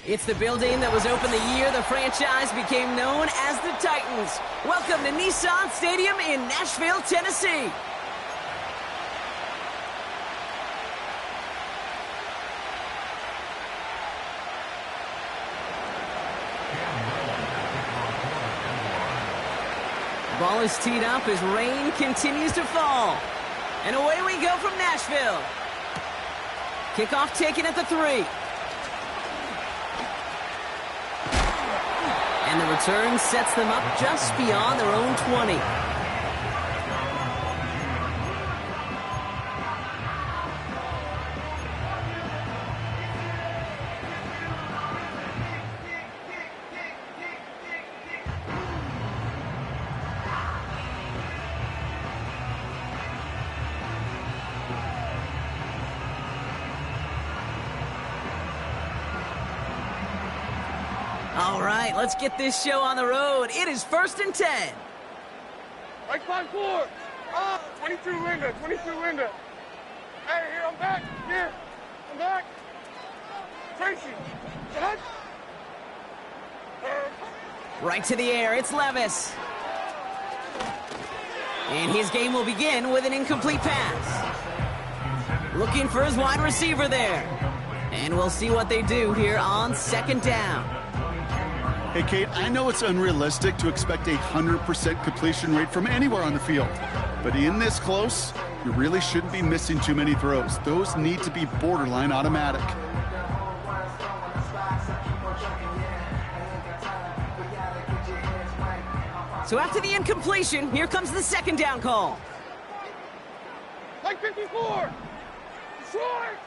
It's the building that was opened the year the franchise became known as the Titans. Welcome to Nissan Stadium in Nashville, Tennessee. The ball is teed up as rain continues to fall. And away we go from Nashville. Kickoff taken at the 3. And the return sets them up just beyond their own 20. All right, let's get this show on the road. It is 1st and 10. Right 5-4. 22 Linda, 22 Linda. Hey, here, I'm back. Here, I'm back. Tracy, Dad. Right to the air, it's Levis. And his game will begin with an incomplete pass. Looking for his wide receiver there. And we'll see what they do here on 2nd down. Hey, Kate, I know it's unrealistic to expect a 100% completion rate from anywhere on the field. But in this close, you really shouldn't be missing too many throws. Those need to be borderline automatic. So after the incompletion, here comes the 2nd down call. Like 54. Short.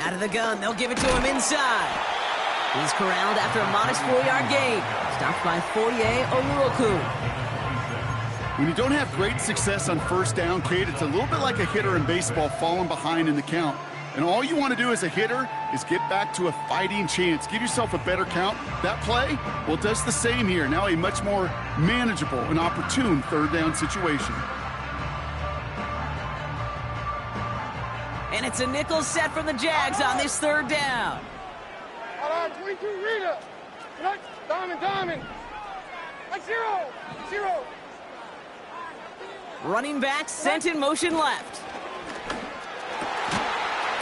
Out of the gun, they'll give it to him inside. He's corralled after a modest 4-yard gain. Stopped by Foye Oluokun. When you don't have great success on 1st down, Kate, it's a little bit like a hitter in baseball falling behind in the count. And all you want to do as a hitter is get back to a fighting chance. Give yourself a better count. That play, well, it does the same here. Now a much more manageable and opportune 3rd down situation. And it's a nickel set from the Jags on this 3rd down. Hold on, 22 Rita. Right, Diamond. Like 0. Running back sent in motion left.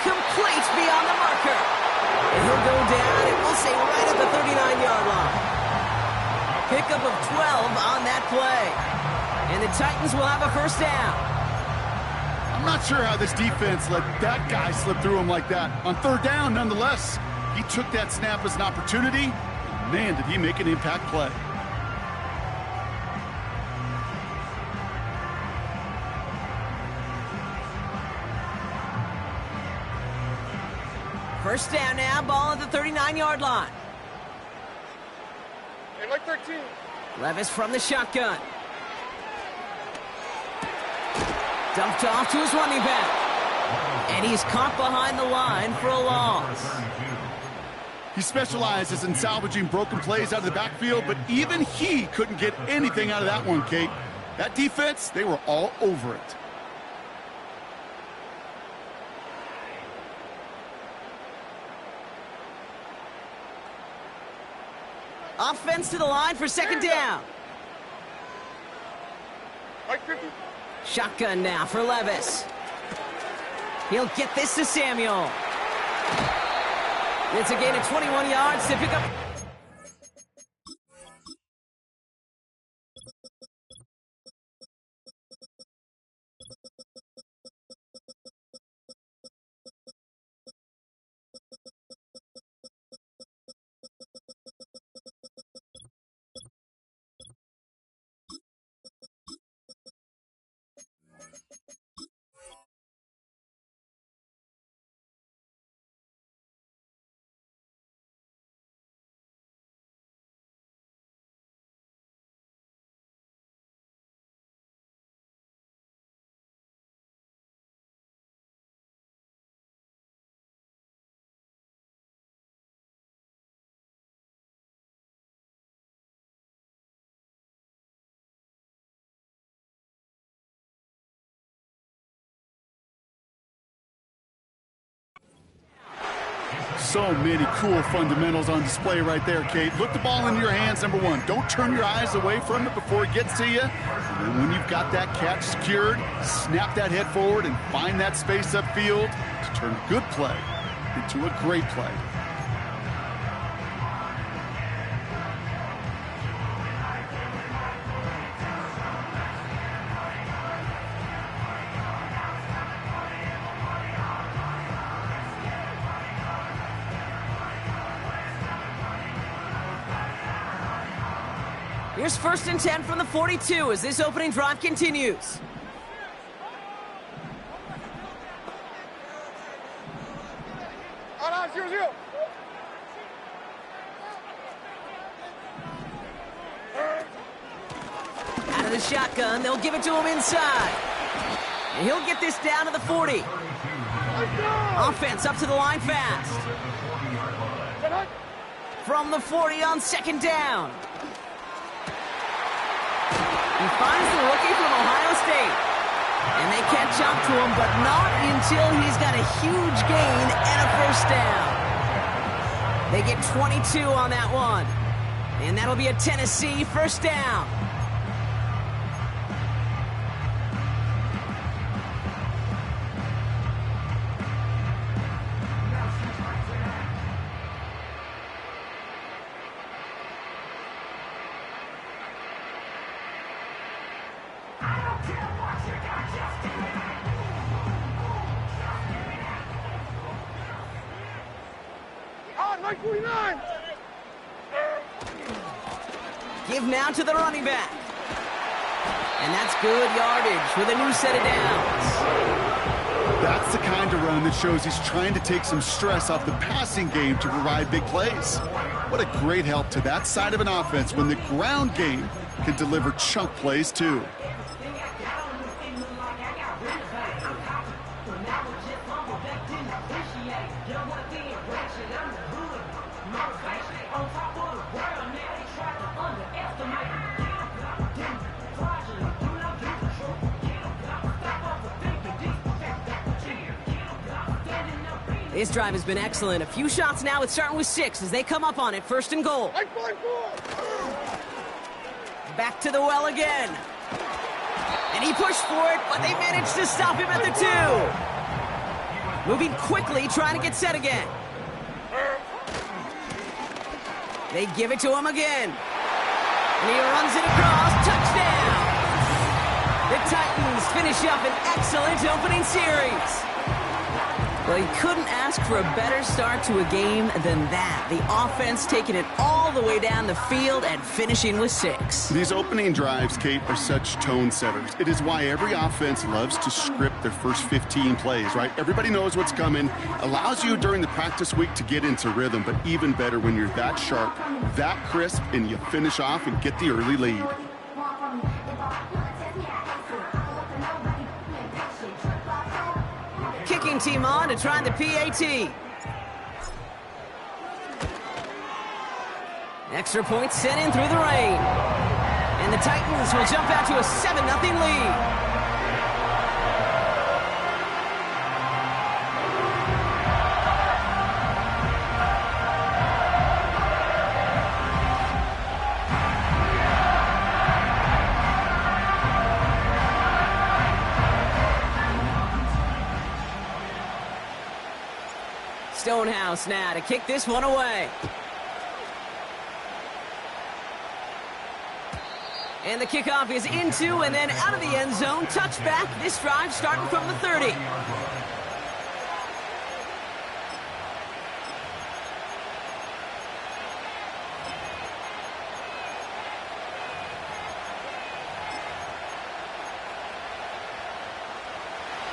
Complete beyond the marker. And he'll go down, and we'll say right at the 39-yard line. Pickup of 12 on that play. And the Titans will have a 1st down. I'm not sure how this defense let that guy slip through him like that. On 3rd down, nonetheless, he took that snap as an opportunity. Man, did he make an impact play. First down now, ball at the 39-yard line. And like 13. Levis from the shotgun. Dumped off to his running back. And he's caught behind the line for a loss. He specializes in salvaging broken plays out of the backfield, but even he couldn't get anything out of that one, Kate. That defense, they were all over it. Offense to the line for 2nd down. Like 50. Shotgun now for Levis. He'll get this to Samuel. It's a gain of 21 yards to pick up So many cool fundamentals on display right there, Kate. Look the ball into your hands, number one. Don't turn your eyes away from it before it gets to you. And then when you've got that catch secured, snap that head forward and find that space upfield to turn good play into a great play. Here's 1st and 10 from the 42 as this opening drive continues. Hold on, 0-0. Out of the shotgun, they'll give it to him inside. And he'll get this down to the 40. Let's go! Offense up to the line fast. From the 40 on 2nd down. He finds the rookie from Ohio State. And they catch up to him, but not until he's got a huge gain and a 1st down. They get 22 on that one. And that'll be a Tennessee 1st down. On, Mike 49. Give now to the running back. And that's good yardage with a new set of downs. That's the kind of run that shows he's trying to take some stress off the passing game to provide big plays. What a great help to that side of an offense when the ground game can deliver chunk plays too. This drive has been excellent. A few shots now. It's starting with 6 as they come up on it. 1st and goal. Mike 44. Back to the well again. And he pushed for it, but they managed to stop him at the 2. Moving quickly, trying to get set again. They give it to him again. And he runs it across. Touchdown! The Titans finish up an excellent opening series. Well, you couldn't ask for a better start to a game than that. The offense taking it all the way down the field and finishing with 6. These opening drives, Kate, are such tone setters. It is why every offense loves to script their first 15 plays, right? Everybody knows what's coming. Allows you during the practice week to get into rhythm, but even better when you're that sharp, that crisp, and you finish off and get the early lead. Kicking team on to try the PAT. Extra point sent in through the rain. And the Titans will jump out to a 7-0 lead. Stonehouse now to kick this one away. And the kickoff is into and then out of the end zone. Touchback. This drive starting from the 30.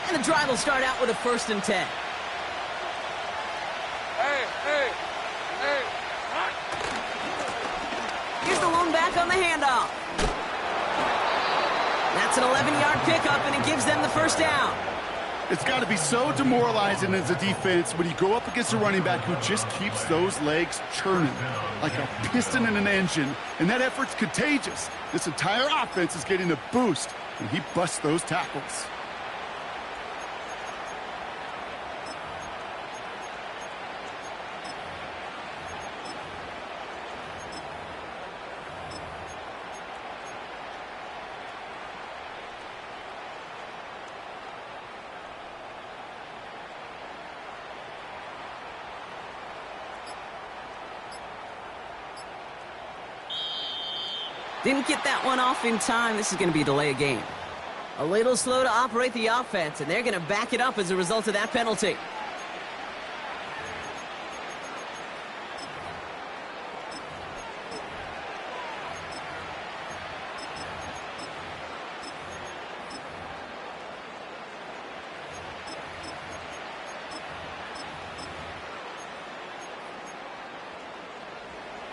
And the drive will start out with a 1st and 10. Here's the lone back on the handoff. That's an 11-yard pickup, and it gives them the 1st down. It's got to be so demoralizing as a defense when you go up against a running back who just keeps those legs churning like a piston in an engine, and that effort's contagious. This entire offense is getting a boost, and he busts those tackles. Didn't get that one off in time. This is going to be a delay of game. A little slow to operate the offense, and they're going to back it up as a result of that penalty.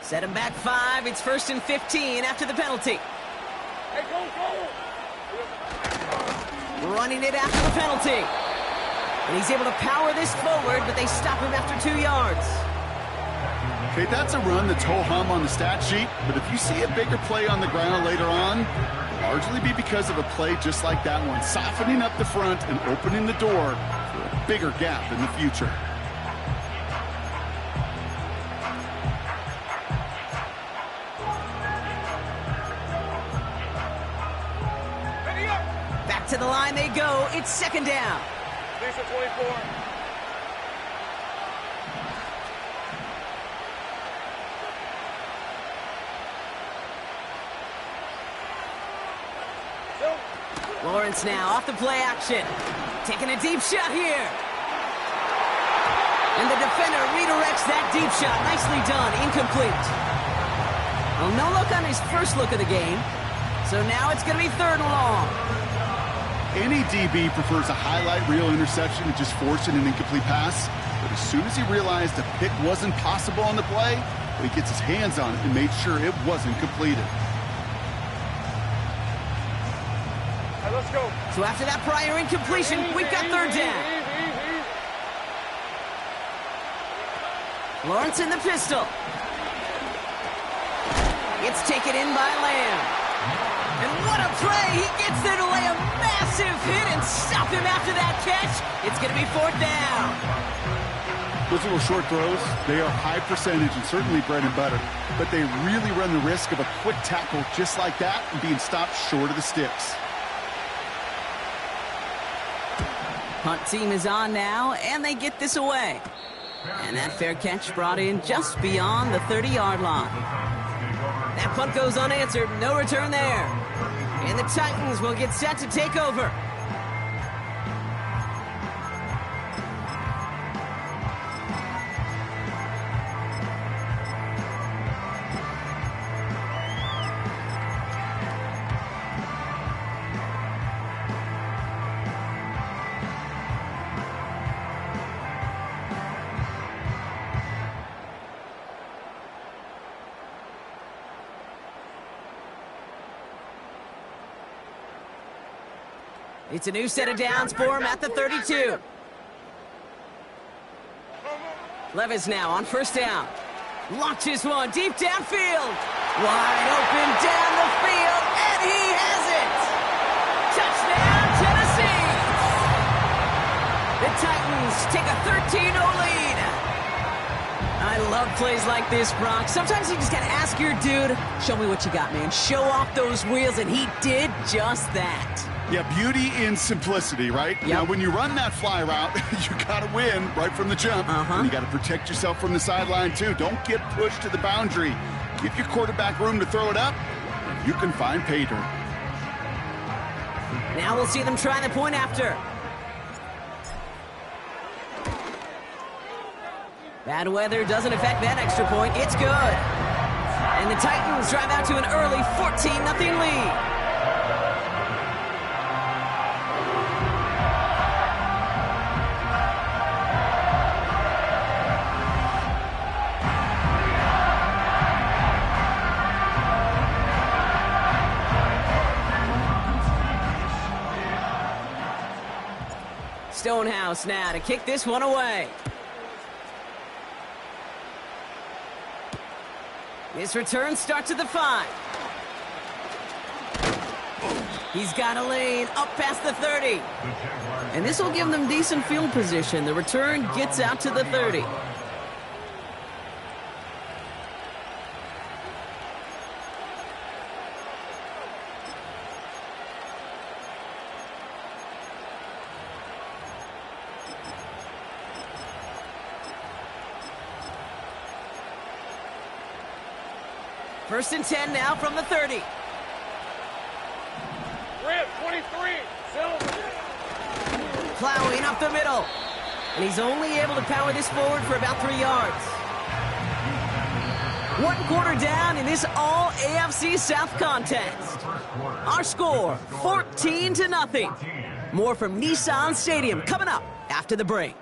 Set him back 5. It's 1st and 15 after the penalty. Hey, go, go. Running it after the penalty. And he's able to power this forward, but they stop him after 2 yards. Okay, that's a run that's ho-hum on the stat sheet, but if you see a bigger play on the ground later on, largely be because of a play just like that one, softening up the front and opening the door for a bigger gap in the future. Back to the line they go. It's 2nd down. Lisa 24. Lawrence now off the play action. Taking a deep shot here. And the defender redirects that deep shot. Nicely done. Incomplete. Well, no look on his first look of the game. So now it's going to be 3rd and long. Any DB prefers a highlight reel interception to just forcing an incomplete pass. But as soon as he realized a pick wasn't possible on the play, he gets his hands on it and made sure it wasn't completed. Hey, let's go. So after that prior incompletion, we've got 3rd down. Lawrence in the pistol. It's taken in by Lamb. And what a play! He gets there to lay a massive hit and stop him after that catch. It's going to be 4th down. Those little short throws, they are high percentage and certainly bread and butter. But they really run the risk of a quick tackle just like that and being stopped short of the sticks. Punt team is on now, and they get this away. And that fair catch brought in just beyond the 30-yard line. That punt goes unanswered. No return there. And the Titans will get set to take over. It's a new set of downs for him at the 32. Levis now on 1st down. Launches one deep downfield. Wide open down the field, and he has it! Touchdown, Tennessee! The Titans take a 13-0 lead. I love plays like this, Brock. Sometimes you just gotta ask your dude, show me what you got, man. Show off those wheels, and he did just that. Yeah, beauty in simplicity, right? Yep. Now, when you run that fly route, you got to win right from the jump. And you got to protect yourself from the sideline, too. Don't get pushed to the boundary. Give your quarterback room to throw it up, and you can find pay dirt. Now we'll see them try the point after. Bad weather doesn't affect that extra point. It's good. And the Titans drive out to an early 14-0 lead. Stonehouse now to kick this one away. This return starts at the 5. He's got a lane up past the 30. And this will give them decent field position. The return gets out to the 30. First and 10 now from the 30. Red 23. Silver. Plowing up the middle. And he's only able to power this forward for about 3 yards. 1 quarter down in this all AFC South contest. Our score, 14-0. More from Nissan Stadium coming up after the break.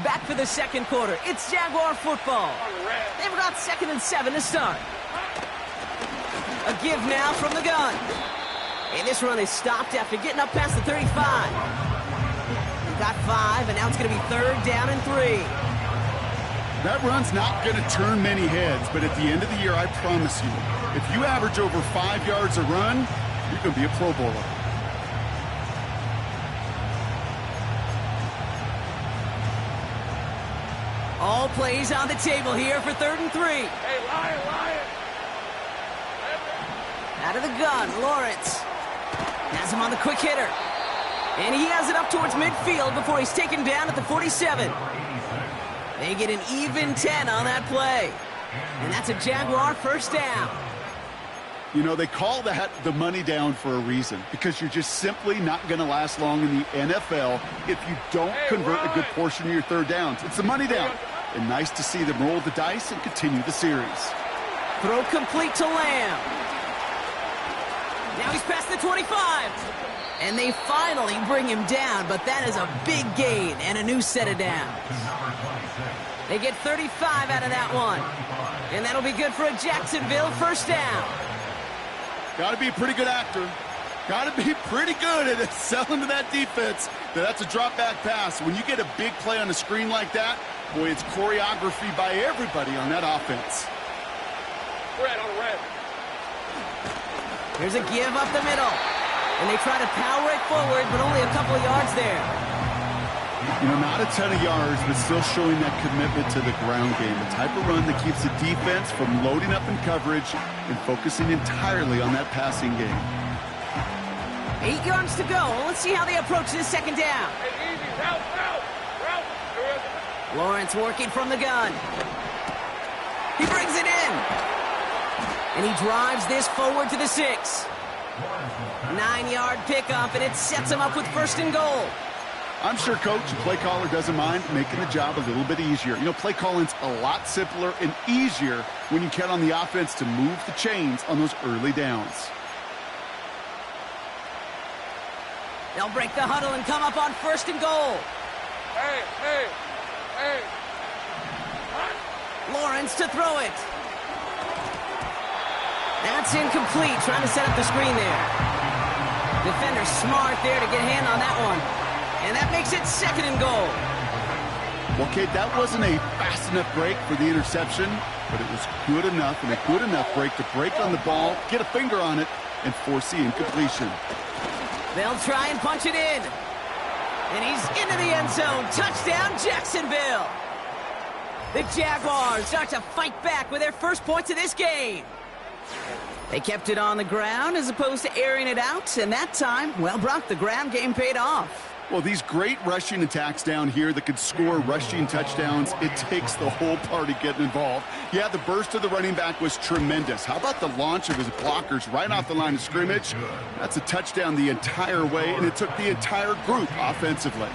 Back for the second quarter. It's Jaguar football. They've got 2nd and 7 to start. A give now from the gun. And this run is stopped after getting up past the 35. He got 5, and now it's going to be 3rd down and 3. That run's not going to turn many heads, but at the end of the year, I promise you, if you average over 5 yards a run, you're going to be a Pro Bowler. All plays on the table here for 3rd and 3. Hey, Lion. Out of the gun, Lawrence. Has him on the quick hitter. And he has it up towards midfield before he's taken down at the 47. They get an even 10 on that play. And that's a Jaguar first down. You know, they call that the money down for a reason, because you're just simply not going to last long in the NFL if you don't convert a good portion of your 3rd downs. It's the money down. And nice to see them roll the dice and continue the series. Throw complete to Lamb. Now he's past the 25. And they finally bring him down, but that is a big gain and a new set of downs. They get 35 out of that one. And that'll be good for a Jacksonville first down. Got to be a pretty good actor. Got to be pretty good at selling to that defense. That's a drop back pass. When you get a big play on the screen like that, boy, it's choreography by everybody on that offense. Red on red. Here's a give up the middle. And they try to power it forward, but only a couple of yards there. You know, not a ton of yards, but still showing that commitment to the ground game. The type of run that keeps the defense from loading up in coverage and focusing entirely on that passing game. 8 yards to go. Let's see how they approach this second down. Hey, easy. Route. Lawrence working from the gun. He brings it in. And he drives this forward to the 6. 9-yard pickup, and it sets him up with 1st and goal. I'm sure coach and play caller doesn't mind making the job a little bit easier. You know, play calling's a lot simpler and easier when you count on the offense to move the chains on those early downs. They'll break the huddle and come up on 1st and goal. Hey. Lawrence to throw it. That's incomplete, trying to set up the screen there. Defender smart there to get a hand on that one. And that makes it 2nd and goal. Well, Kate, that wasn't a fast enough break for the interception, but it was good enough and a good enough break to break on the ball, get a finger on it, and force the incompletion. They'll try and punch it in. And he's into the end zone. Touchdown, Jacksonville. The Jaguars start to fight back with their first points of this game. They kept it on the ground as opposed to airing it out, and that time, well, Brock, the ground game paid off. Well, these great rushing attacks down here that could score rushing touchdowns, it takes the whole party getting involved. Yeah, the burst of the running back was tremendous. How about the launch of his blockers right off the line of scrimmage? That's a touchdown the entire way, and it took the entire group offensively.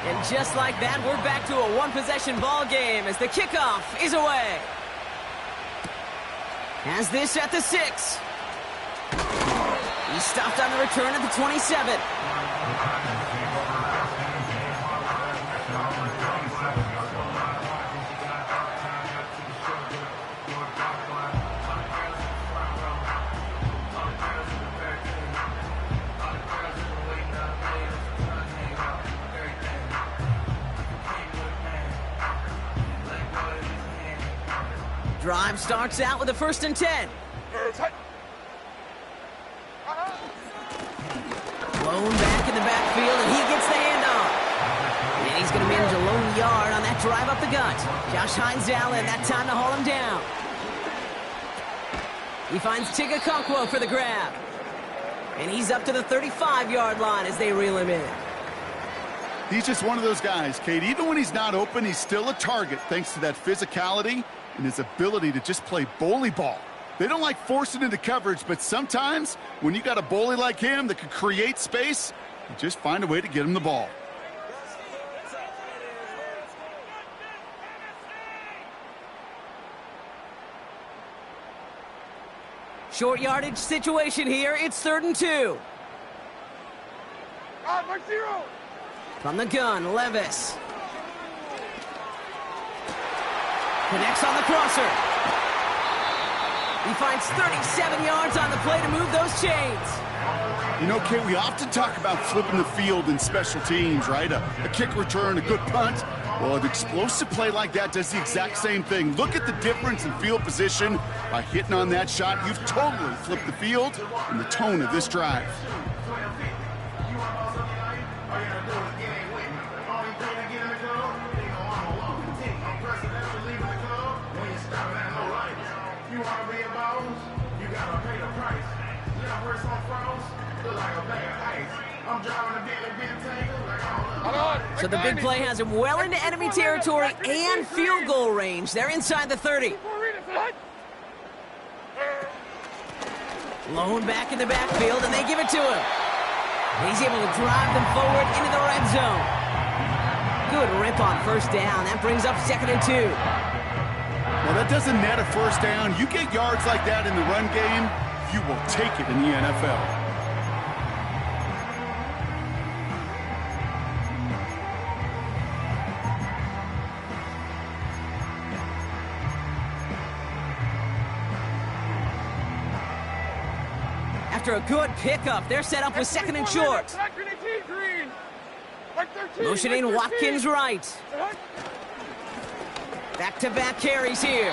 And just like that, we're back to a one-possession ball game as the kickoff is away. Has this at the 6. He stopped on the return at the 27. Drive starts out with a 1st and 10. Blown back in the backfield, and he gets the handoff. And he's going to manage a lone yard on that drive up the gut. Josh Hines Allen, that time to haul him down. He finds Tigger Conquo for the grab. And he's up to the 35-yard line as they reel him in. He's just one of those guys, Kate. Even when he's not open, he's still a target thanks to that physicality and his ability to just play bully ball. They don't like forcing into coverage, but sometimes when you got a bully like him that can create space, you just find a way to get him the ball. Short yardage situation here. It's 3rd and 2. Mark zero. From the gun, Levis. Connects on the crosser. He finds 37 yards on the play to move those chains. You know, Kate, we often talk about flipping the field in special teams, right? A kick return, a good punt. Well, an explosive play like that does the exact same thing. Look at the difference in field position. By hitting on that shot, you've totally flipped the field and the tone of this drive. So the big play has him well into enemy territory and field goal range. They're inside the 30. Lone back in the backfield, and they give it to him. He's able to drive them forward into the red zone. Good rip on first down. That brings up 2nd and 2. Well, that doesn't net a first down. You get yards like that in the run game, you will take it in the NFL. After a good pickup, they're set up with 2nd and short. Motioning Watkins right. Back-to-back carries here.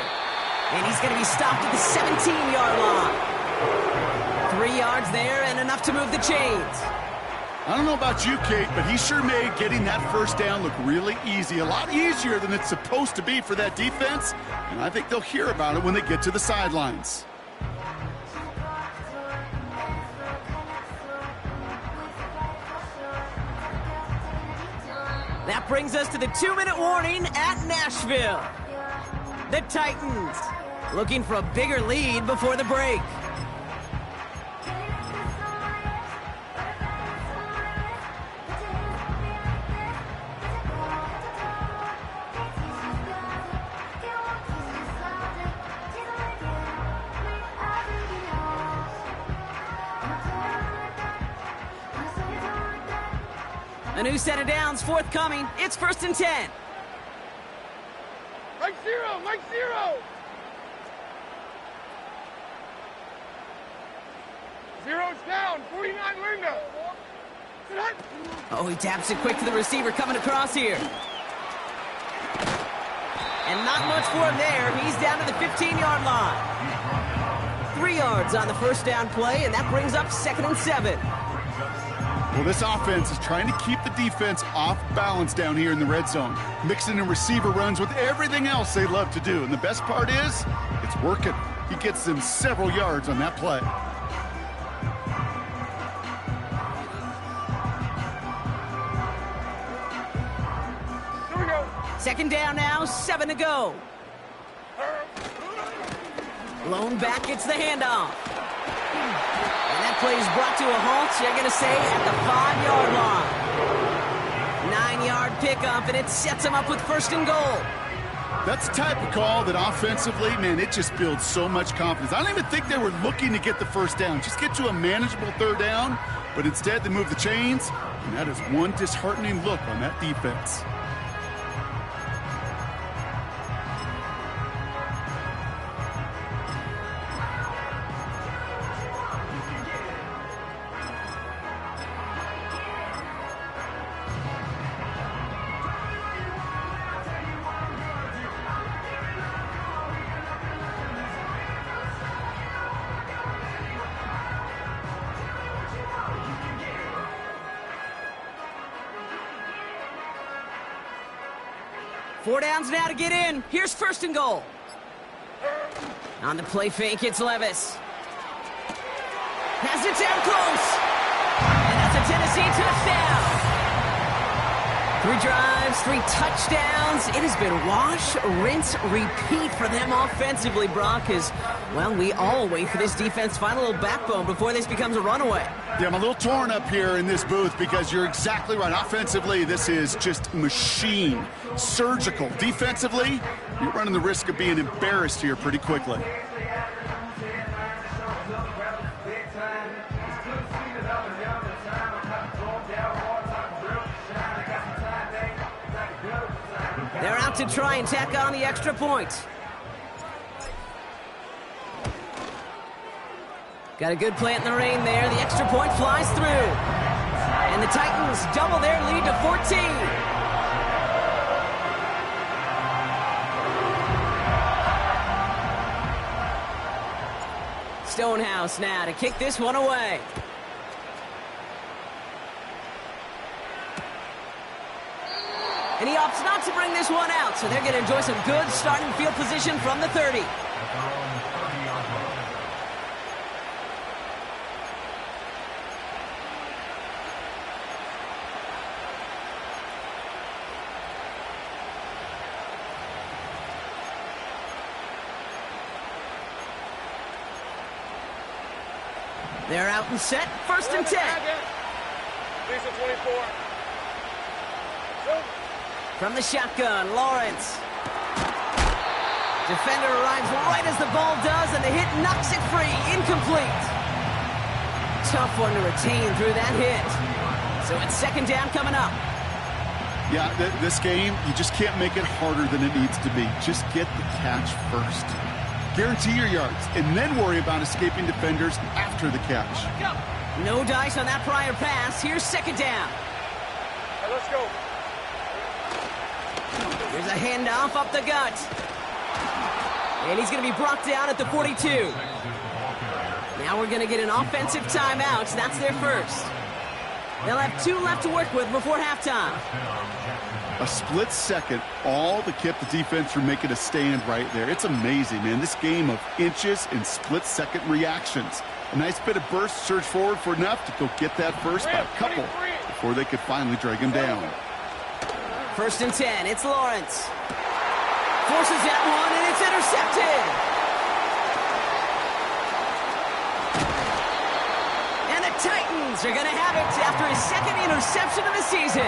And he's going to be stopped at the 17-yard line. 3 yards there and enough to move the chains. I don't know about you, Kate, but he sure made getting that first down look really easy. A lot easier than it's supposed to be for that defense. And I think they'll hear about it when they get to the sidelines. That brings us to the 2-minute warning at Nashville. The Titans looking for a bigger lead before the break. A new set of downs forthcoming. It's 1st and 10. Mike zero, Mike zero. Zero's down, 49 Linda. Oh, he taps it quick to the receiver coming across here. And not much for him there. He's down to the 15-yard line. 3 yards on the first down play, and that brings up 2nd and 7. Well, this offense is trying to keep the defense off balance down here in the red zone, mixing in receiver runs with everything else they love to do. And the best part is, it's working. He gets them several yards on that play. Here we go. 2nd down now, 7 to go. Lone back gets the handoff. And that play is brought to a halt, you're going to say, at the 5-yard line. 9-yard pickup, and it sets him up with 1st and goal. That's the type of call that offensively, man, it just builds so much confidence. I don't even think they were looking to get the first down. Just get to a manageable 3rd down, but instead they move the chains, and that is one disheartening look on that defense. 4 downs now to get in. Here's first and goal. On the play fake, it's Levis. Has it down close. And that's a Tennessee touchdown. 3 drives, 3 touchdowns. It has been wash, rinse, repeat for them offensively, Brock, as, well, we all wait for this defense to find a little backbone before this becomes a runaway. Yeah, I'm a little torn up here in this booth because you're exactly right. Offensively, this is just machine, surgical. Defensively, you're running the risk of being embarrassed here pretty quickly. They're out to try and tack on the extra point. Got a good plant in the rain there. The extra point flies through. And the Titans double their lead to 14. Stonehouse now to kick this one away. And he opts not to bring this one out, so they're going to enjoy some good starting field position from the 30. They're out and set, first and 10. Lisa 24. From the shotgun, Lawrence. Defender arrives right as the ball does, and the hit knocks it free. Incomplete. Tough one to retain through that hit. So it's second down coming up. Yeah, this game, you just can't make it harder than it needs to be. Just get the catch first. Guarantee your yards, and then worry about escaping defenders after the catch. No dice on that prior pass. Here's second down. All right, let's go. There's a handoff up the gut. And he's going to be brought down at the 42. Now we're going to get an offensive timeout. That's their first. They'll have 2 left to work with before halftime. A split second, all that kept the defense from making a stand right there. It's amazing, man. This game of inches and split-second reactions. A nice bit of burst, surge forward for enough to go get that first by a couple before they could finally drag him down. First and 10, it's Lawrence. Forces that one, and it's intercepted. And the Titans are going to have it after his second interception of the season.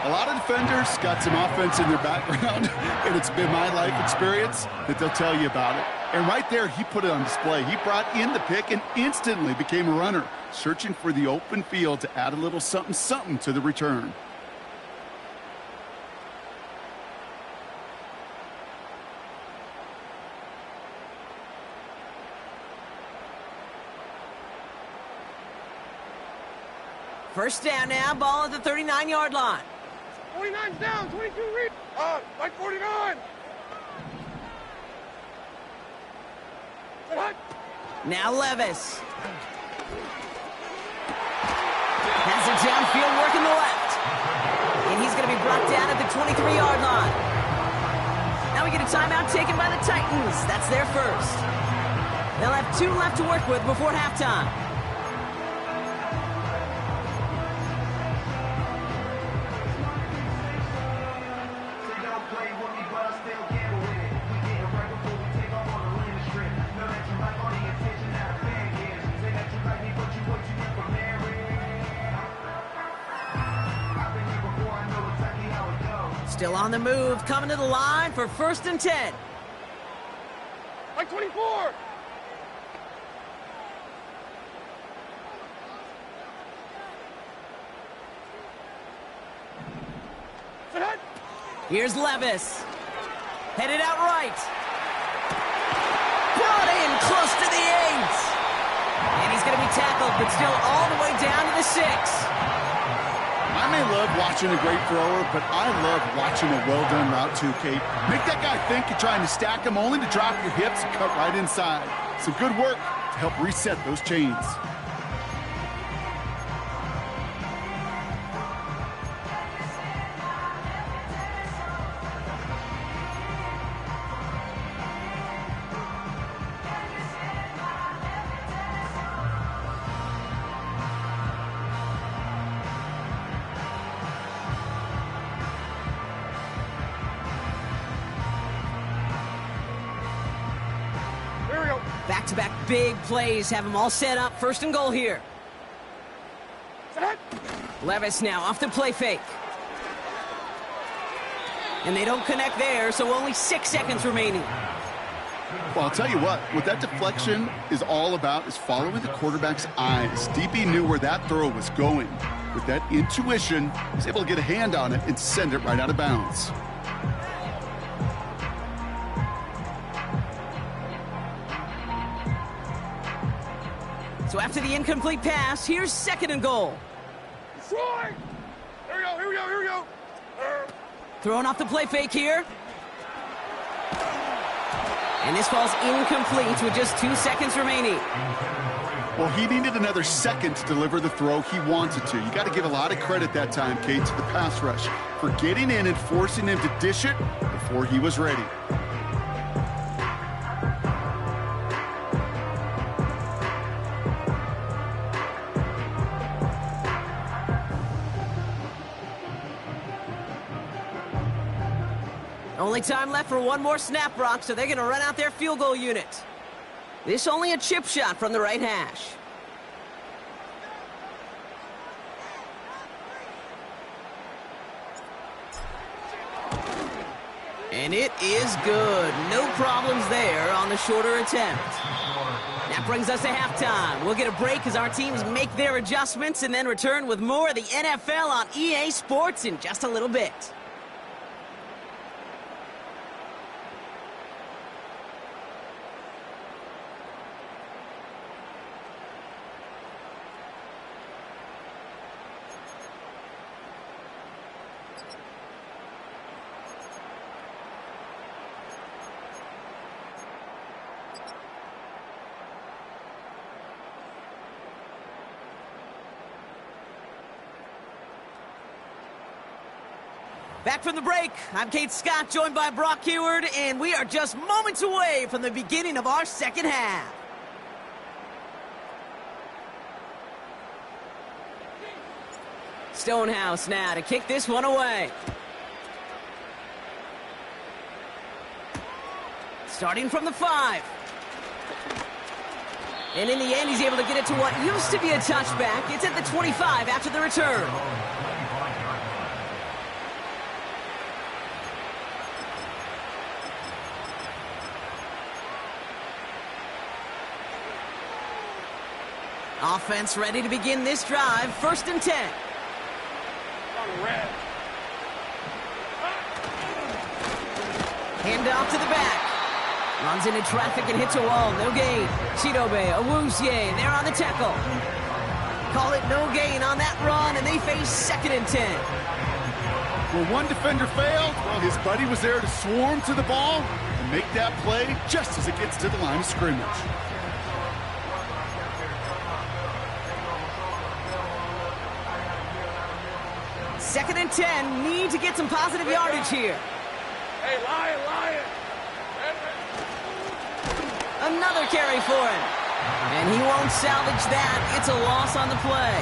A lot of defenders got some offense in their background, and it's been my life experience that they'll tell you about it. And right there, he put it on display. He brought in the pick and instantly became a runner, searching for the open field to add a little something-something to the return. First down now, ball at the 39-yard line. 29's down, 22 read. Like 49. Now Levis. Has it downfield, working the left. And he's going to be brought down at the 23-yard line. Now we get a timeout taken by the Titans. That's their first. They'll have 2 left to work with before halftime. Still on the move, coming to the line for first and 10. Like 24. Here's Levis. Headed out right. Brought in close to the 8. And he's going to be tackled, but still all the way down to the 6. I may love watching a great thrower, but I love watching a well-done route too, Kate. Make that guy think you're trying to stack him only to drop your hips and cut right inside. Some good work to help reset those chains. Back-to-back big plays have them all set up. First and goal here. Set. Levis now off the play fake. And they don't connect there, so only 6 seconds remaining. Well, I'll tell you what that deflection is all about is following the quarterback's eyes. DB knew where that throw was going. With that intuition, he's able to get a hand on it and send it right out of bounds. So after the incomplete pass, here's second and goal. Troy! Here we go. Throwing off the play fake here. And this ball's incomplete with just 2 seconds remaining. Well, he needed another second to deliver the throw he wanted to. You got to give a lot of credit that time, Kate, to the pass rush for getting in and forcing him to dish it before he was ready. Only time left for one more snap, Brock, so they're going to run out their field goal unit. This only a chip shot from the right hash. And it is good. No problems there on the shorter attempt. That brings us to halftime. We'll get a break as our teams make their adjustments and then return with more of the NFL on EA Sports in just a little bit. Back from the break, I'm Kate Scott, joined by Brock Huard, and we are just moments away from the beginning of our second half. Stonehouse now to kick this one away. Starting from the 5. And in the end, he's able to get it to what used to be a touchback. It's at the 25 after the return. Offense ready to begin this drive. First and 10. Hand off to the back. Runs into traffic and hits a wall. No gain. Chidobe, Awuzie, they're on the tackle. Call it no gain on that run, and they face second and 10. Well, one defender failed. Well, his buddy was there to swarm to the ball and make that play just as it gets to the line of scrimmage. Second and 10, need to get some positive yardage here. Hey, Lion! Another carry for him. And he won't salvage that. It's a loss on the play.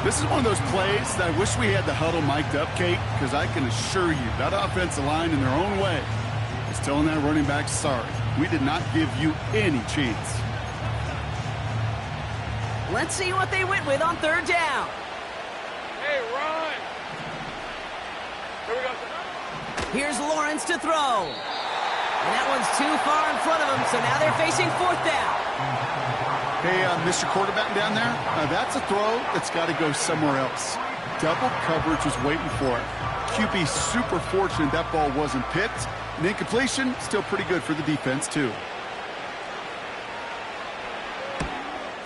This is one of those plays that I wish we had the huddle mic'd up, Kate, because I can assure you that offensive line in their own way is telling that running back, sorry, we did not give you any chance. Let's see what they went with on third down. Hey, run! Here we go. Here's Lawrence to throw. And that one's too far in front of him, so now they're facing fourth down. Hey, Mr. Quarterback down there, that's a throw that's got to go somewhere else. Double coverage was waiting for it. QB super fortunate that ball wasn't picked. And incompletion, still pretty good for the defense, too.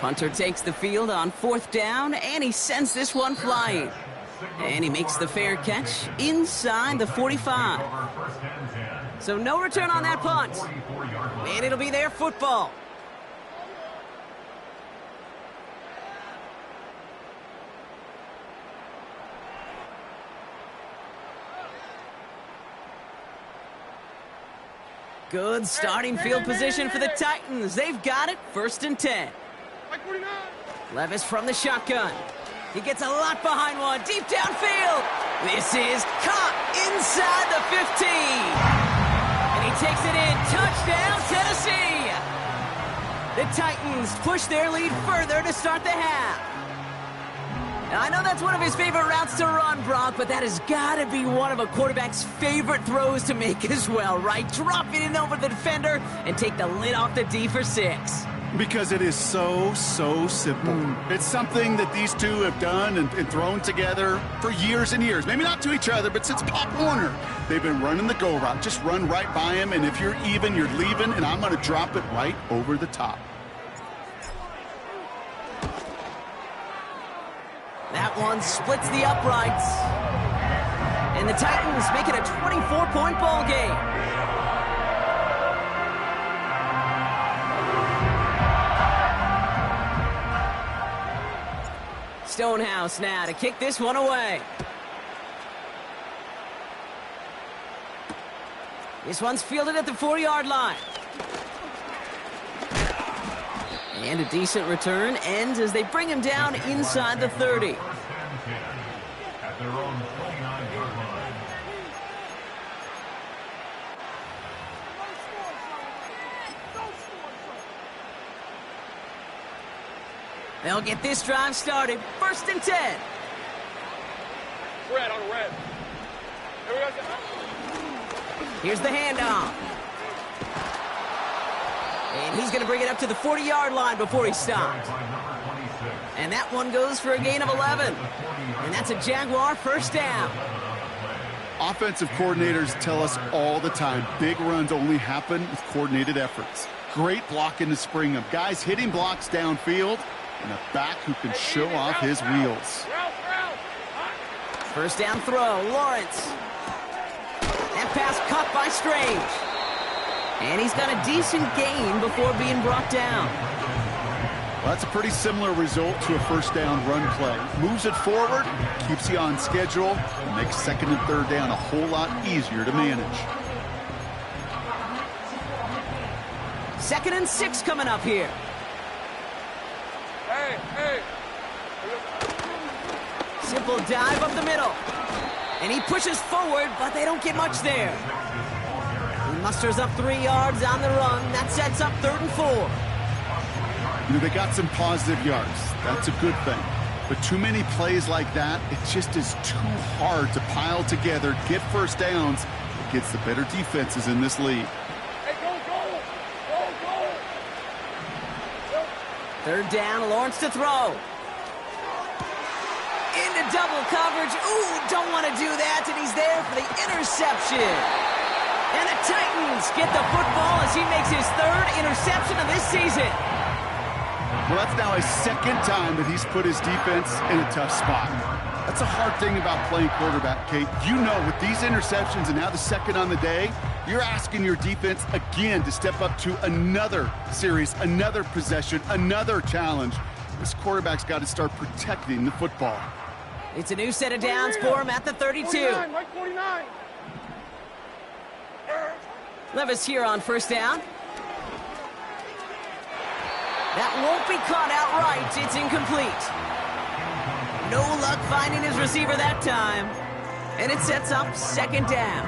Punter takes the field on fourth down, and he sends this one flying. And he makes the fair catch inside the 45. So no return on that punt. And it'll be their football. Good starting field position for the Titans. They've got it, first and 10. Levis from the shotgun. He gets a lot behind one, deep downfield. This is caught inside the 15. And he takes it in. Touchdown, Tennessee. Titans push their lead further to start the half. Now, I know that's one of his favorite routes to run, Brock, but that has got to be one of a quarterback's favorite throws to make as well, right? Drop it in over the defender and take the lid off the D for 6. Because it is so simple. It's something that these two have done and thrown together for years and years. Maybe not to each other, but since Pop Warner. They've been running the go route. Just run right by him, and if you're even, you're leaving, and I'm going to drop it right over the top. That one splits the uprights. And the Titans make it a 24-point ball game. Stonehouse now to kick this one away. This one's fielded at the 4-yard line. And a decent return ends as they bring him down inside the 30. At their own 29-yard line. They'll get this drive started. 1st and 10. Red on the red. Here we go. Here's the handoff. And he's going to bring it up to the 40-yard line before he stops. And that one goes for a gain of 11. And that's a Jaguar 1st down. Offensive coordinators tell us all the time, big runs only happen with coordinated efforts. Great blocking to spring them. Guys hitting blocks downfield, and a back who can show off his wheels. 1st down throw, Lawrence. That pass caught by Strange. And he's got a decent gain before being brought down. Well, that's a pretty similar result to a 1st down run play. Moves it forward, keeps you on schedule, and makes 2nd and 3rd down a whole lot easier to manage. 2nd and 6 coming up here. Hey. Simple dive up the middle. And he pushes forward, but they don't get much there. He musters up 3 yards on the run. That sets up 3rd and 4. You know, they got some positive yards. That's a good thing. But too many plays like that, it just is too hard to pile together, get 1st downs against the better defenses in this league. Hey, go. 3rd down, Lawrence to throw. Into double coverage. Ooh, don't want to do that, and he's there for the interception. And the Titans get the football as he makes his 3rd interception of this season. Well, that's now his 2nd time that he's put his defense in a tough spot. That's a hard thing about playing quarterback, Kate. You know, with these interceptions and now the 2nd on the day, you're asking your defense again to step up to another series, another possession, another challenge. This quarterback's got to start protecting the football. It's a new set of downs for him at the 32. 49, Mike 49. Levis here on 1st down. That won't be caught outright. It's incomplete. No luck finding his receiver that time. And it sets up 2nd down.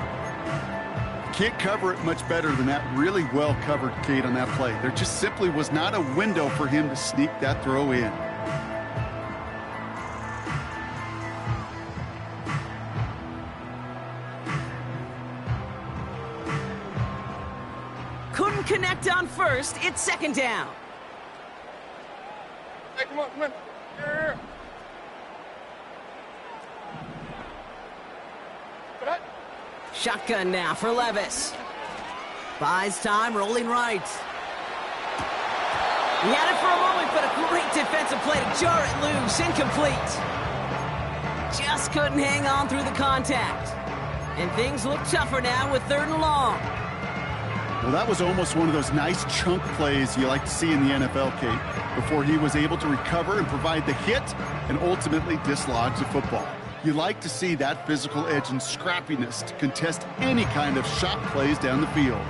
Can't cover it much better than that. Really well covered, Kate, on that play. There just simply was not a window for him to sneak that throw in. Couldn't connect on 1st. It's 2nd down. Hey, come on. Here. Shotgun now for Levis. Buys time, rolling right. He had it for a moment, but a great defensive play to jar it loose. Incomplete. Just couldn't hang on through the contact. And things look tougher now with 3rd and long. Well, that was almost one of those nice chunk plays you like to see in the NFL, Kate, before he was able to recover and provide the hit and ultimately dislodge the football. You like to see that physical edge and scrappiness to contest any kind of shot plays down the field.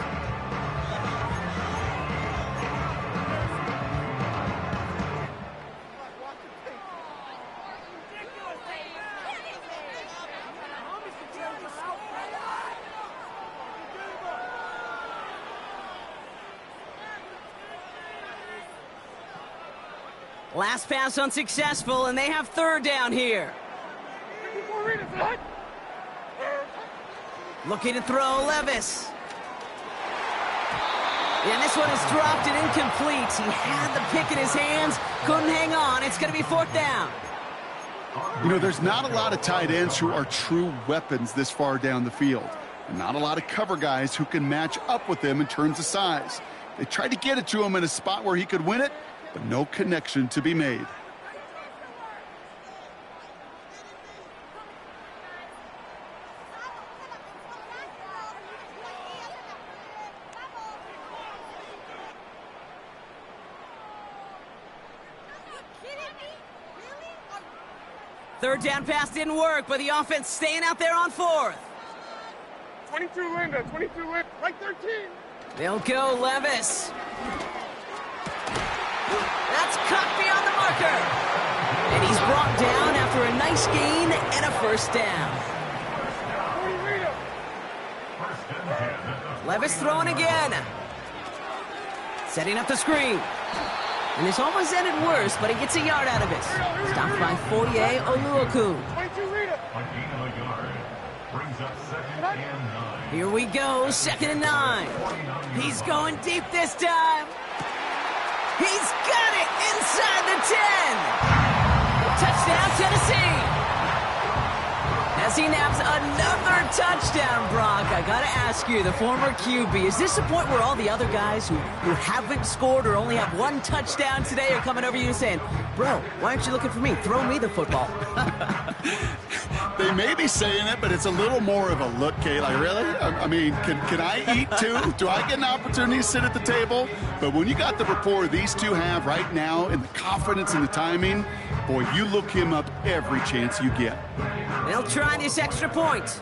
Last pass unsuccessful, and they have third down here. 54 readers, hut. Looking to throw Levis. And this one is dropped and incomplete. He had the pick in his hands, couldn't hang on. It's going to be fourth down. You know, there's not a lot of tight ends who are true weapons this far down the field. And not a lot of cover guys who can match up with them in terms of size. They tried to get it to him in a spot where he could win it, but no connection to be made. Third down pass didn't work, but the offense staying out there on fourth. 22 Linda, 22 Linda, right 13. They'll go Levis. That's cut beyond the marker. And he's brought down after a nice gain and a first down. 20 Rita. Levis throwing again. Setting up the screen. And this almost ended worse, but he gets a yard out of it. Stopped by Foye Oluokun. 22 Rita. A gain of a yard. Brings up 2nd and 9. Here we go, 2nd and 9. He's going deep this time. He's got it inside the 10. Touchdown, Tennessee. As he naps another touchdown, Brock, I got to ask you, the former QB, is this the point where all the other guys who haven't scored or only have one touchdown today are coming over you and saying, bro, why aren't you looking for me? Throw me the football. They may be saying it, but it's a little more of a look, Kay. Like, really? I mean, can I eat too? Do I get an opportunity to sit at the table? But when you got the rapport these two have right now and the confidence and the timing, boy, you look him up every chance you get. They'll try this extra point.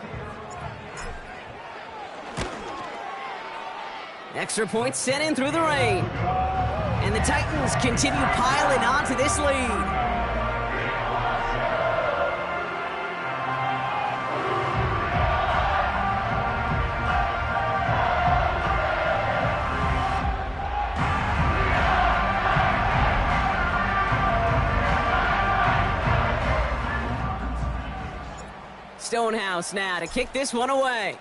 Extra point sent in through the rain. And the Titans continue piling on to this lead. Stonehouse now to kick this one away.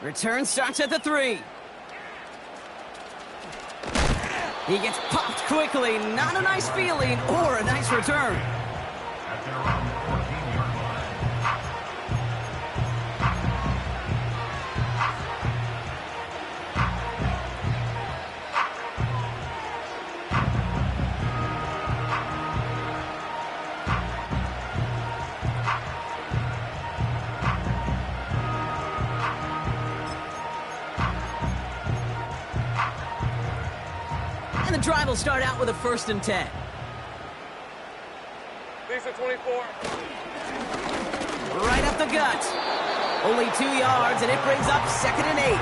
Return starts at the 3. He gets popped quickly. Not a nice feeling or a nice return. At their own 14-yard line. And the drive will start out with a 1st and 10. Lisa 24. Right up the gut. Only 2 yards, and it brings up 2nd and 8.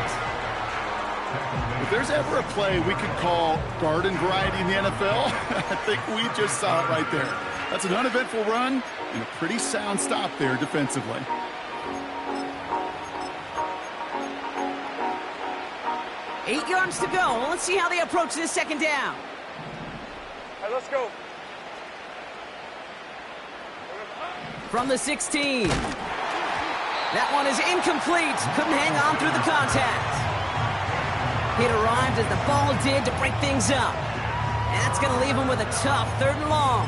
If there's ever a play we could call garden variety in the NFL, I think we just saw it right there. That's an uneventful run and a pretty sound stop there defensively. Eight yards to go. Let's see how they approach this 2nd down. All right, let's go. From the 16. That one is incomplete. Couldn't hang on through the contact. It arrived as the ball did to break things up. And that's going to leave him with a tough 3rd and long.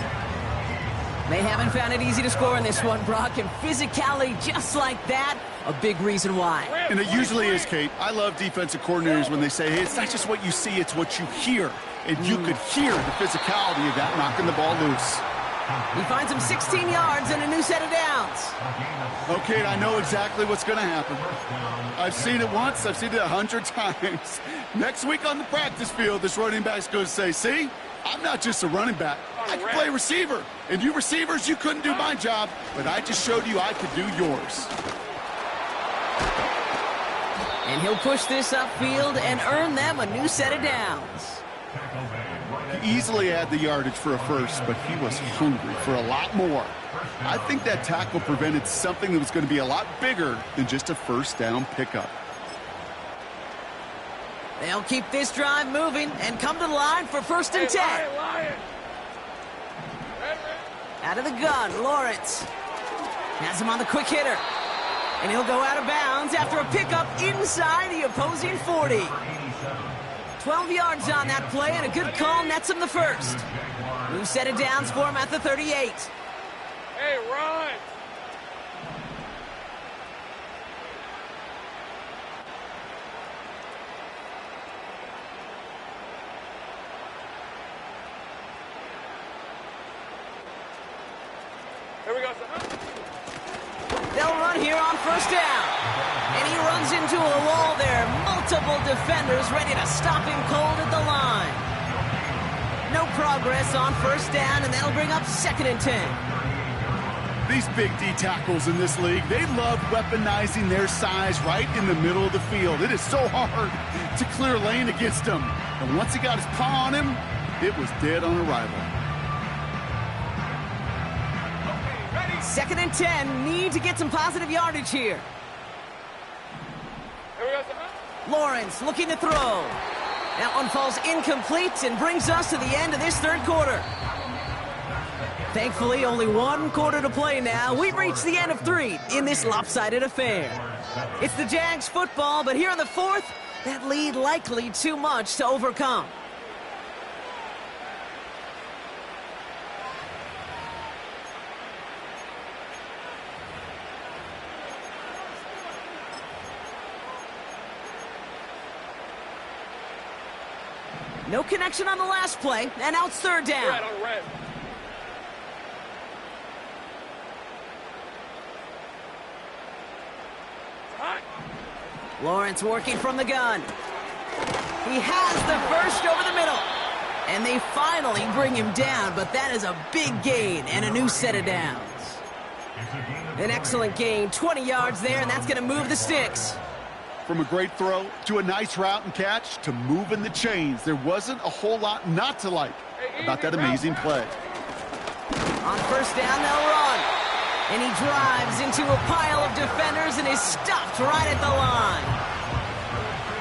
They haven't found it easy to score in this one, Brock, and physicality just like that, a big reason why. And it usually is, Kate. I love defensive coordinators when they say, hey, it's not just what you see, it's what you hear. And you could hear the physicality of that knocking the ball loose. He finds him 16 yards and a new set of downs. Okay, I know exactly what's going to happen. I've seen it once, I've seen it 100 times. Next week on the practice field, this running back's going to say, see, I'm not just a running back. I can play receiver. And you receivers, you couldn't do my job, but I just showed you I could do yours. And he'll push this upfield and earn them a new set of downs. He easily had the yardage for a first, but he was hungry for a lot more. I think that tackle prevented something that was going to be a lot bigger than just a first down pickup. They'll keep this drive moving and come to the line for 1st and 10. Lion. Out of the gun, Lawrence. Has him on the quick hitter. And he'll go out of bounds after a pickup inside the opposing 40. 12 yards on that play, and a good call nets him the first. New set of downs for him at the 38. Hey, run. Here we go, son. They'll run here on 1st down. And he runs into a wall there. Multiple defenders ready to stop him cold at the line. No progress on 1st down, and that'll bring up 2nd and 10. These big D tackles in this league, they love weaponizing their size right in the middle of the field. It is so hard to clear lane against him. And once he got his paw on him, it was dead on arrival. 2nd and 10, need to get some positive yardage here. Here we go, son. Lawrence looking to throw. That one falls incomplete and brings us to the end of this 3rd quarter. Thankfully, only 1 quarter to play now. We've reached the end of 3 in this lopsided affair. It's the Jags football, but here in the 4th, that lead likely too much to overcome. No connection on the last play, and now it's 3rd down. Red on red. Hot. Lawrence working from the gun. He has the first over the middle. And they finally bring him down, but that is a big gain and a new set of downs. An excellent gain, 20 yards there, and that's going to move the sticks. From a great throw to a nice route and catch to moving the chains, there wasn't a whole lot not to like about that amazing play. On 1st down, they'll run. And he drives into a pile of defenders and is stopped right at the line.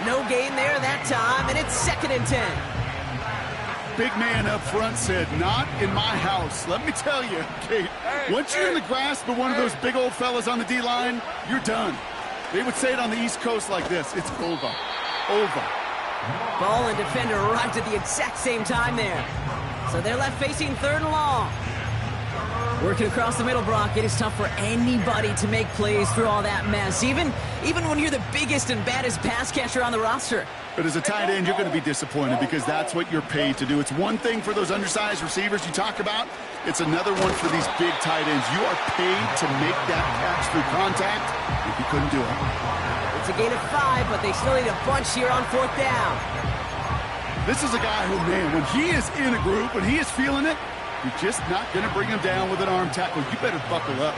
No gain there that time, and it's 2nd and 10. Big man up front said, "Not in my house." Let me tell you, Kate, once you're in the grasp of one of those big old fellas on the D-line, you're done. They would say it on the East Coast like this: it's over. Over. Ball and defender arrived at the exact same time there. So they're left facing 3rd and long. Working across the middle, Brock, it is tough for anybody to make plays through all that mess, even when you're the biggest and baddest pass catcher on the roster. But as a tight end, you're going to be disappointed because that's what you're paid to do. It's one thing for those undersized receivers you talk about. It's another one for these big tight ends. You are paid to make that catch through contact. If you couldn't do it. It's a gain of 5, but they still need a bunch here on 4th down. This is a guy who, man, when he is in a group and he is feeling it, you're just not going to bring him down with an arm tackle. You better buckle up.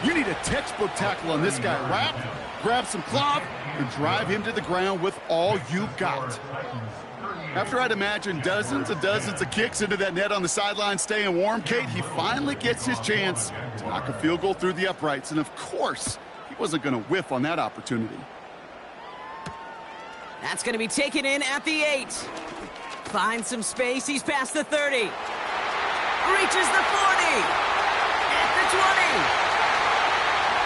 You need a textbook tackle on this guy. Wrap, grab some cloth, and drive him to the ground with all you got. After I'd imagine dozens and dozens of kicks into that net on the sideline staying warm, Kate, he finally gets his chance to knock a field goal through the uprights. And, of course, he wasn't going to whiff on that opportunity. That's going to be taken in at the 8. Finds some space. He's past the 30. Reaches the 40. At the 20.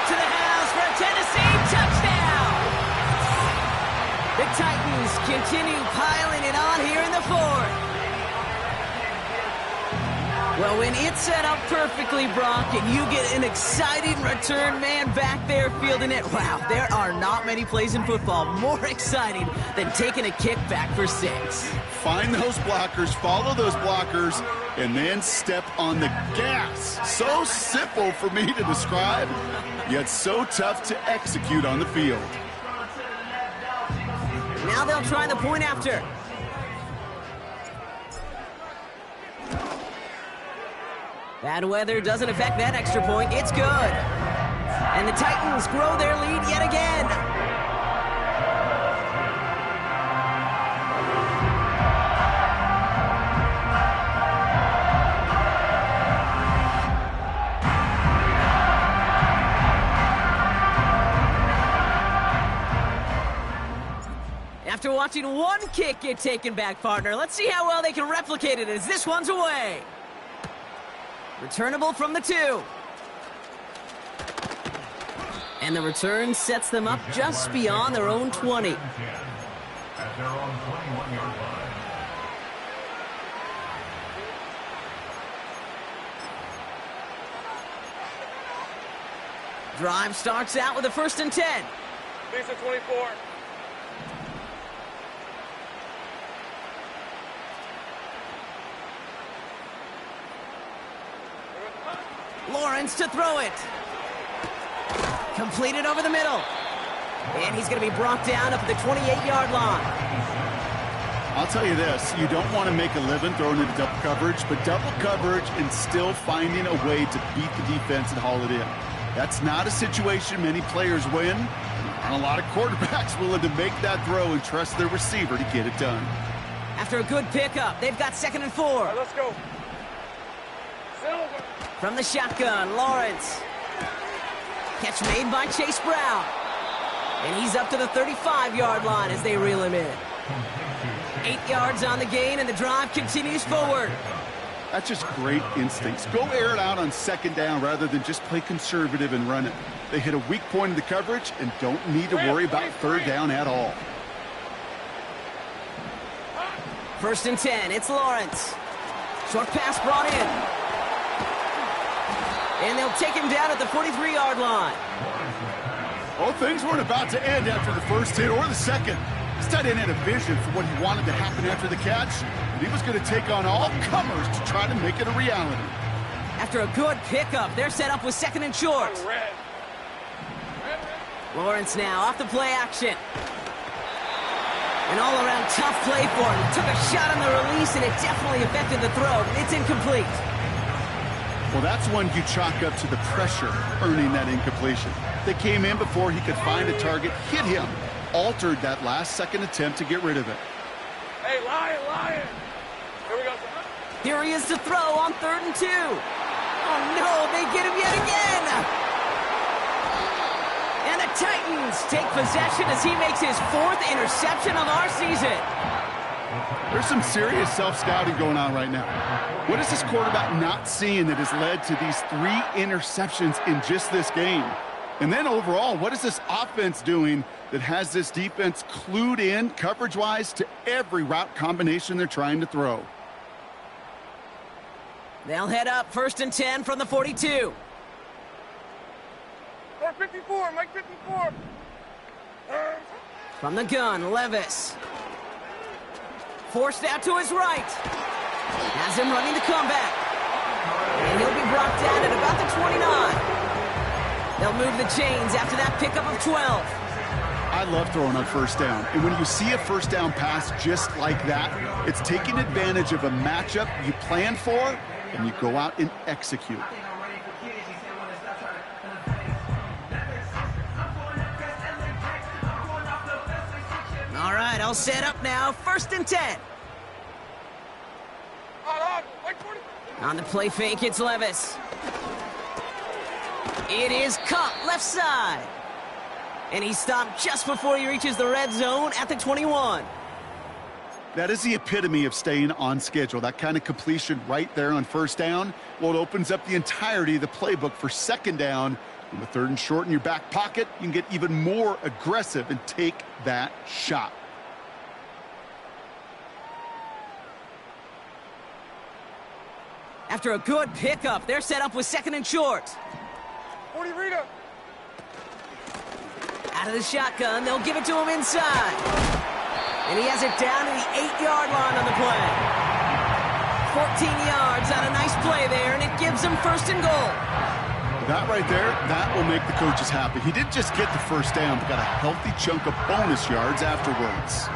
To the house for a Tennessee touchdown. The Titans continue piling it on here in the 4th. Well, when it's set up perfectly, Brock, and you get an exciting return man back there fielding it, wow, there are not many plays in football more exciting than taking a kick back for 6. Find those blockers, follow those blockers, and then step on the gas. So simple for me to describe, yet so tough to execute on the field. Now they'll try the point after. Bad weather doesn't affect that extra point. It's good. And the Titans grow their lead yet again. After watching one kick get taken back, partner. Let's see how well they can replicate it as this one's away. Returnable from the 2. And the return sets them up just beyond their own 20. At their own 21-yard line. Drive starts out with a 1st and 10. Lisa 24. Lawrence to throw it. Completed over the middle. And he's going to be brought down up at the 28-yard line. I'll tell you this, you don't want to make a living throwing into double coverage, but double coverage and still finding a way to beat the defense and haul it in. That's not a situation many players win. Not a lot of quarterbacks willing to make that throw and trust their receiver to get it done. After a good pickup, they've got 2nd and 4. All right, let's go. Silver. From the shotgun, Lawrence. Catch made by Chase Brown. And he's up to the 35-yard line as they reel him in. 8 yards on the gain, and the drive continues forward. That's just great instincts. Go air it out on 2nd down rather than just play conservative and run it. They hit a weak point in the coverage and don't need to worry about 3rd down at all. 1st and 10, it's Lawrence. Short pass brought in. And they'll take him down at the 43-yard line. Well, things weren't about to end after the first hit or the second. This tight end had a vision for what he wanted to happen after the catch, and he was going to take on all comers to try to make it a reality. After a good pickup, they're set up with 2nd and short. Red. Lawrence now off the play action. An all-around tough play for him. He took a shot on the release, and it definitely affected the throw. It's incomplete. Well, that's one you chalk up to the pressure earning that incompletion. They came in before he could find a target, hit him, altered that last-second attempt to get rid of it. Hey, Lion. Here we go. Here he is to throw on 3rd and 2. Oh, no, they get him yet again. And the Titans take possession as he makes his 4th interception of our season. There's some serious self-scouting going on right now. What is this quarterback not seeing that has led to these 3 interceptions in just this game? And then overall, what is this offense doing that has this defense clued in coverage-wise to every route combination they're trying to throw? They'll head up 1st and 10 from the 42. Or 54, Mike 54. From the gun, Levis. Forced out to his right. Has him running the comeback. And he'll be brought down at about the 29. They'll move the chains after that pickup of 12. I love throwing on 1st down. And when you see a 1st down pass just like that, it's taking advantage of a matchup you planned for, and you go out and execute. All right, I'll set up now. 1st and 10. On the play fake, it's Levis. It is Cup, left side. And he stopped just before he reaches the red zone at the 21. That is the epitome of staying on schedule. That kind of completion right there on 1st down. Well, it opens up the entirety of the playbook for 2nd down. And with 3rd and short in your back pocket, you can get even more aggressive and take that shot. After a good pickup, they're set up with 2nd and short. 40 Rita. Out of the shotgun, they'll give it to him inside. And he has it down to the 8-yard line on the play. 14 yards on a nice play there, and it gives them 1st and goal. That right there, that will make the coaches happy. He didn't just get the 1st down, but got a healthy chunk of bonus yards afterwards.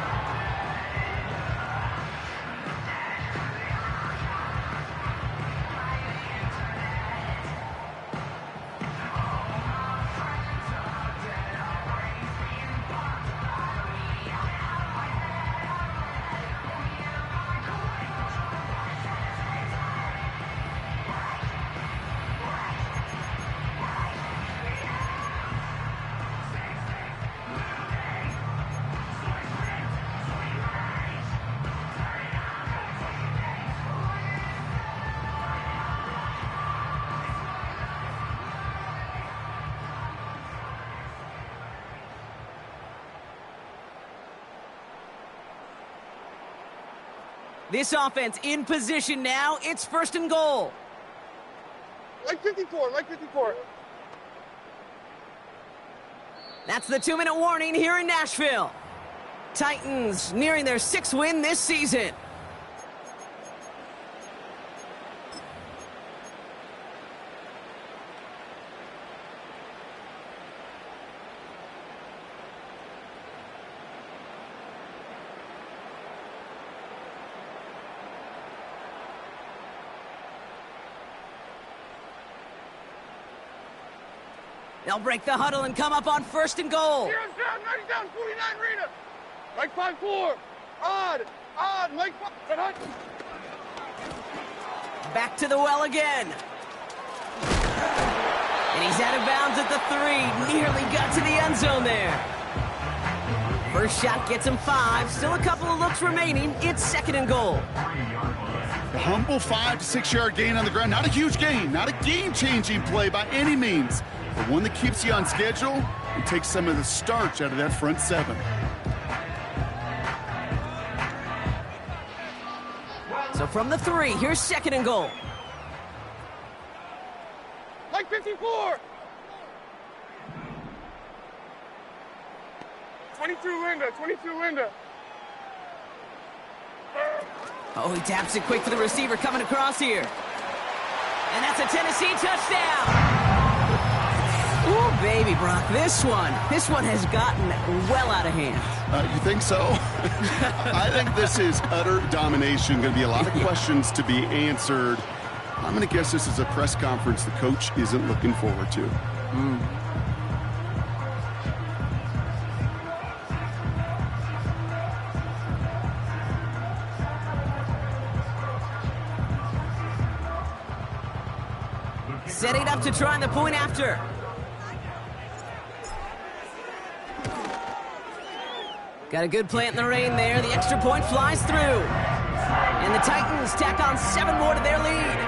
This offense in position now. It's 1st and goal. Like 54, like 54. That's the 2-minute warning here in Nashville. Titans nearing their 6th win this season. They'll break the huddle and come up on 1st and goal. Here's down, 90 down, 49 Rita. Like 5-4. Odd, like 5. Back to the well again. And he's out of bounds at the 3. Nearly got to the end zone there. First shot gets him 5. Still a couple of looks remaining. It's 2nd and goal. A humble 5 to 6 yard gain on the ground. Not a huge gain, not a game-changing play by any means, but one that keeps you on schedule and takes some of the starch out of that front 7. So from the 3, here's 2nd and goal. Like 54. 22 Linda. Oh, he taps it quick for the receiver coming across here. And that's a Tennessee touchdown. Ooh, baby, Brock, this one has gotten well out of hand. You think so? I think this is utter domination. Going to be a lot of questions to be answered. I'm going to guess this is a press conference the coach isn't looking forward to. Setting up to try the point after. Got a good plant in the rain there. The extra point flies through. And the Titans tack on 7 more to their lead.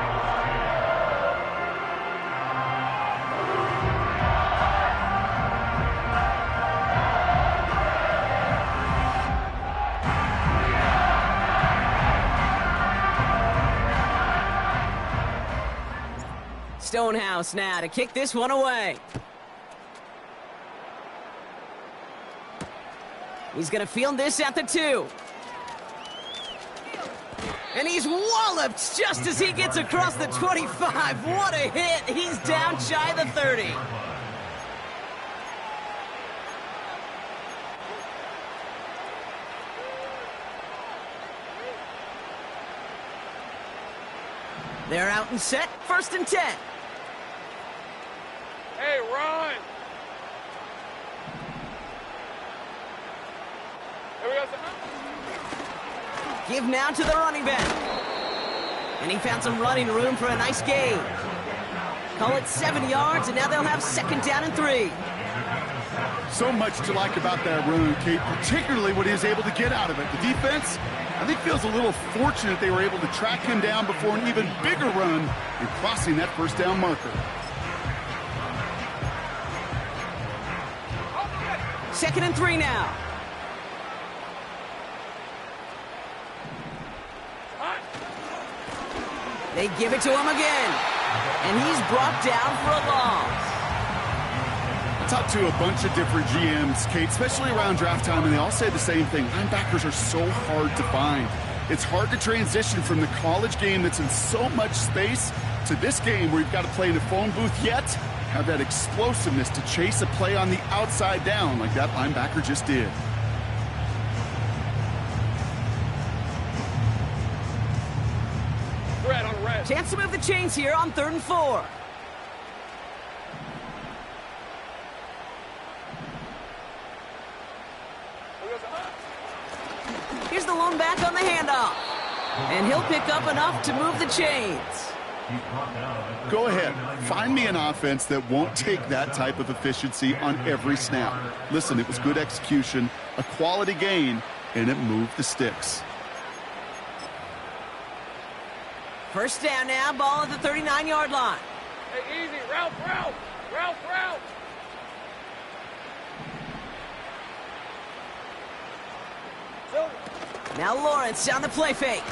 Stonehouse now to kick this one away. He's going to field this at the 2. And he's walloped just as he gets across the 25. What a hit. He's down shy of the 30. They're out and set. 1st and 10. Hey, run. Here we go. Give now to the running back. And he found some running room for a nice gain. Call it 7 yards, and now they'll have 2nd down and 3. So much to like about that run, Kate, particularly what he was able to get out of it. The defense, I think, feels a little fortunate they were able to track him down before an even bigger run and crossing that 1st down marker. 2nd and 3 now. They give it to him again. And he's brought down for a loss. I talked to a bunch of different GMs, Kate, especially around draft time, and they all say the same thing. Linebackers are so hard to find. It's hard to transition from the college game that's in so much space to this game where you've got to play in a phone booth, yet have that explosiveness to chase a play on the outside down like that linebacker just did. Red on red. Chance to move the chains here on 3rd and 4. Here's the lone back on the handoff. And he'll pick up enough to move the chains. Go ahead. Find me an offense that won't take that type of efficiency on every snap. Listen, it was good execution, a quality gain, and it moved the sticks. 1st down now, ball at the 39-yard line. Hey, easy. Route. Now Lawrence on the play fake.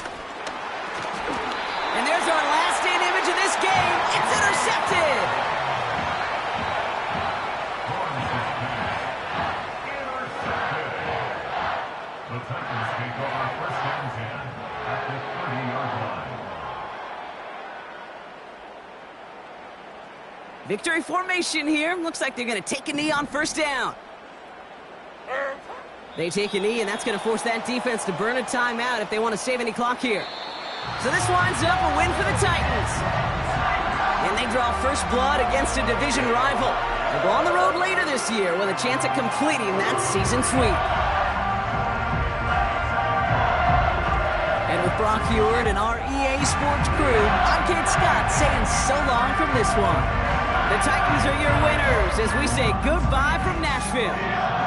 Victory formation here. Looks like they're going to take a knee on first down. They take a knee, and that's going to force that defense to burn a timeout if they want to save any clock here. So this winds up a win for the Titans. And they draw first blood against a division rival. They'll go on the road later this year with a chance at completing that season sweep. And with Brock Huard and our EA Sports crew, I'm Kid Scott saying so long from this one. The Titans are your winners as we say goodbye from Nashville.